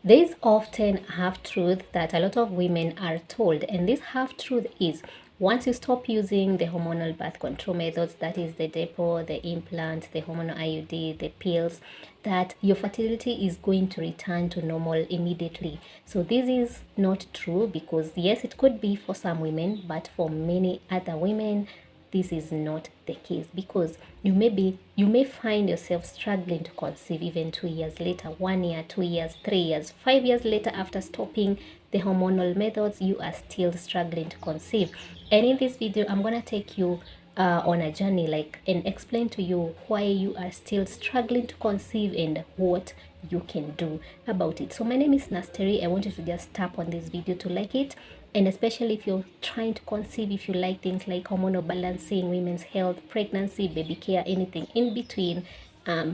There's often a half-truth that a lot of women are told, and this half-truth is once you stop using the hormonal birth control methods, that is the depot, the implant, the hormonal IUD, the pills, that your fertility is going to return to normal immediately. So this is not true, because yes, it could be for some women, but for many other women, this is not the case, because you may find yourself struggling to conceive even 2 years later, 1 year, 2 years, 3 years, 5 years later. After stopping the hormonal methods, you are still struggling to conceive. And in this video, I'm gonna take you on a journey, and explain to you why you are still struggling to conceive and what you can do about it. So my name is Nasteri. I want you to just tap on this video to like it, and especially if you're trying to conceive, if you like things like hormonal balancing, women's health, pregnancy, baby care, anything in between,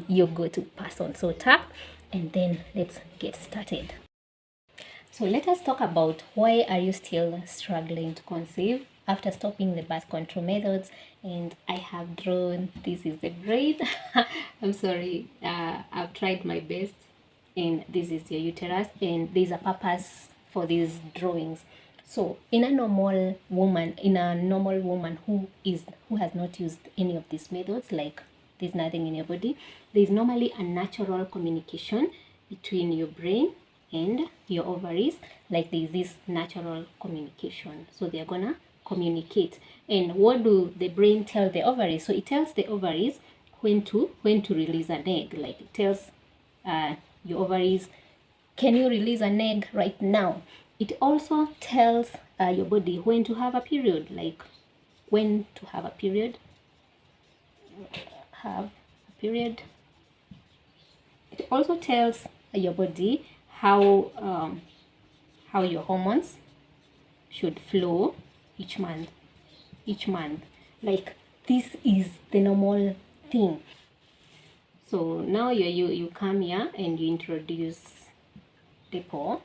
you're good to pass on. So tap, and then let's get started. So let us talk about why are you still struggling to conceive after stopping the birth control methods. And I have drawn, this is the brain. I'm sorry, I've tried my best, and this is your uterus, and there's a purpose for these drawings. So in a normal woman who has not used any of these methods, like there's nothing in your body, there's normally a natural communication between your brain and your ovaries. Like there's this natural communication, so they're gonna communicate. And what do the brain tell the ovaries? So it tells the ovaries when to release an egg. Like it tells your ovaries, can you release an egg right now? It also tells your body when to have a period, like when to have a period. It also tells your body how your hormones should flow each month. Like this is the normal thing. So now you come here and you introduce depot,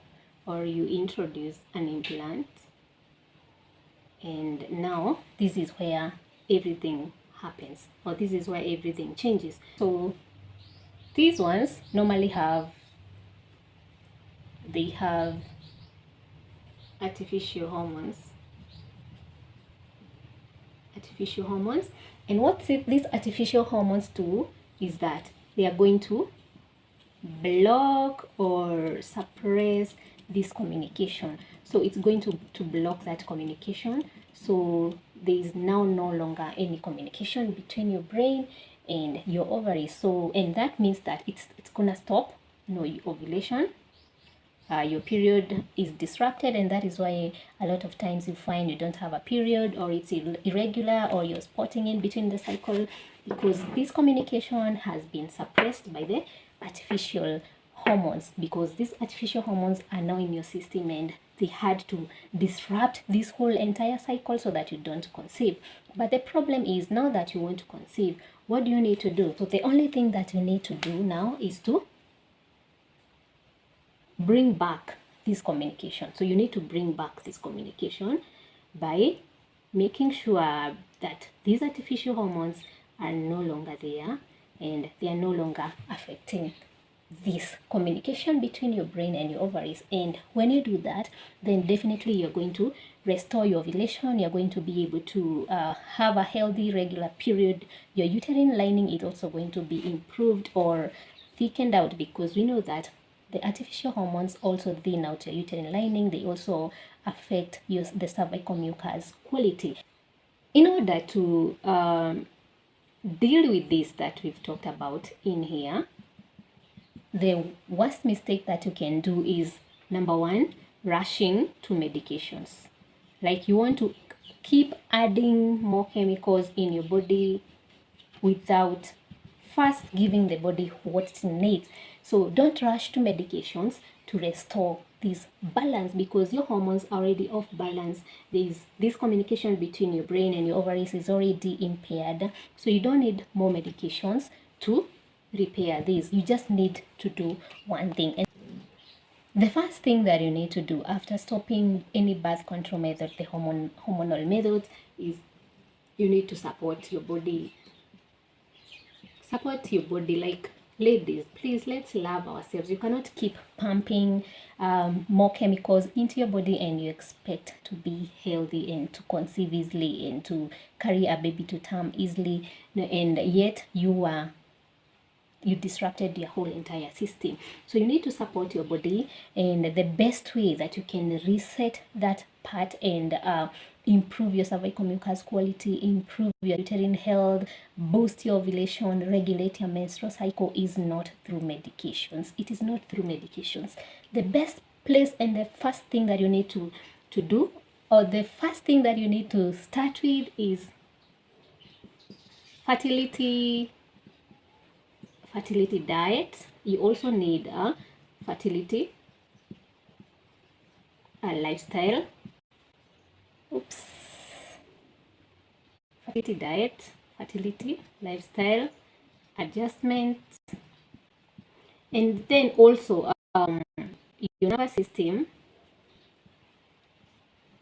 or you introduce an implant, and now this is where everything happens, or this is where everything changes. So these ones normally have artificial hormones, and what these artificial hormones do is that they are going to block or suppress this communication. So it's going to block that communication. So there is now no longer any communication between your brain and your ovaries. So, and that means that it's gonna stop ovulation. Your period is disrupted, and that is why a lot of times you find you don't have a period, or it's irregular, or you're spotting in between the cycle, because this communication has been suppressed by the artificial hormones, because these artificial hormones are now in your system, and they had to disrupt this whole entire cycle so that you don't conceive. But the problem is, now that you want to conceive, what do you need to do? So the only thing that you need to do now is to bring back this communication. So you need to bring back this communication by making sure that these artificial hormones are no longer there, and they are no longer affecting this communication between your brain and your ovaries. And when you do that, then definitely you're going to restore your ovulation. You're going to be able to have a healthy, regular period. Your uterine lining is also going to be improved or thickened out, because we know that the artificial hormones also thin out your uterine lining. They also affect the cervical mucus quality. In order to deal with this that we've talked about in here, the worst mistake that you can do is, number one, rushing to medications. Like you want to keep adding more chemicals in your body without first giving the body what it needs. So don't rush to medications to restore this balance, because your hormones are already off balance. There's this communication between your brain and your ovaries is already impaired. So you don't need more medications to repair this. You just need to do one thing. And the first thing that you need to do after stopping any birth control method, the hormonal methods, is you need to support your body. Like Ladies, please, let's love ourselves. You cannot keep pumping more chemicals into your body and you expect to be healthy and to conceive easily and to carry a baby to term easily, and yet you disrupted your whole entire system. So you need to support your body, and the best way that you can reset that part and improve your cervical mucus quality, improve your uterine health, boost your ovulation, regulate your menstrual cycle is not through medications. It is not through medications. The best place and the first thing that you need to do, or the first thing that you need to start with, is fertility diet. You also need a fertility lifestyle. Fertility diet, fertility lifestyle adjustments, and then also your nervous system.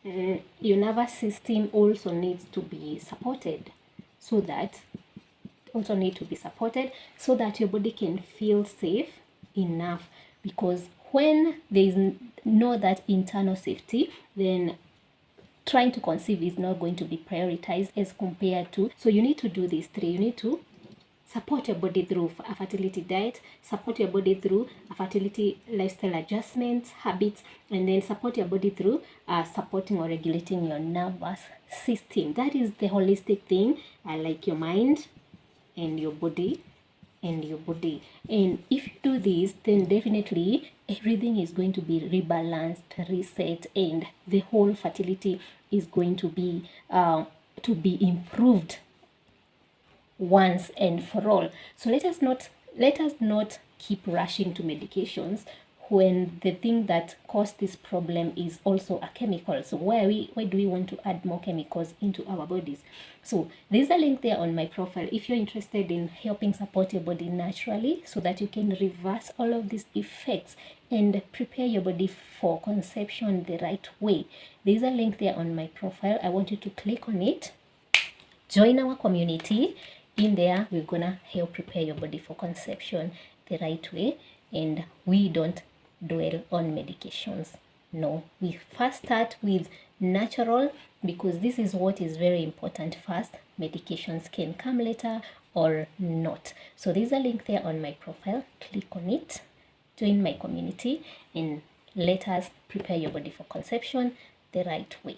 Your nervous system also needs to be supported, so that your body can feel safe enough, because when there is no that internal safety, then trying to conceive is not going to be prioritized as compared to. So you need to do these three. You need to support your body through a fertility diet, support your body through a fertility lifestyle adjustments, habits, and then support your body through supporting or regulating your nervous system. That is the holistic thing, like your mind and your body and and if you do this, then definitely everything is going to be rebalanced, reset, and the whole fertility is going to be improved once and for all. So let us not keep rushing to medications when the thing that caused this problem is also a chemical. So why do we want to add more chemicals into our bodies? So there's a link there on my profile if you're interested in helping support your body naturally, so that you can reverse all of these effects and prepare your body for conception the right way. There's a link there on my profile. I want you to click on it, join our community. In there, we're gonna help prepare your body for conception the right way, and we don't dwell on medications. No, we first start with natural, because this is what is very important first. Medications can come later or not. So there's a link there on my profile. Click on it, join my community, and let us prepare your body for conception the right way.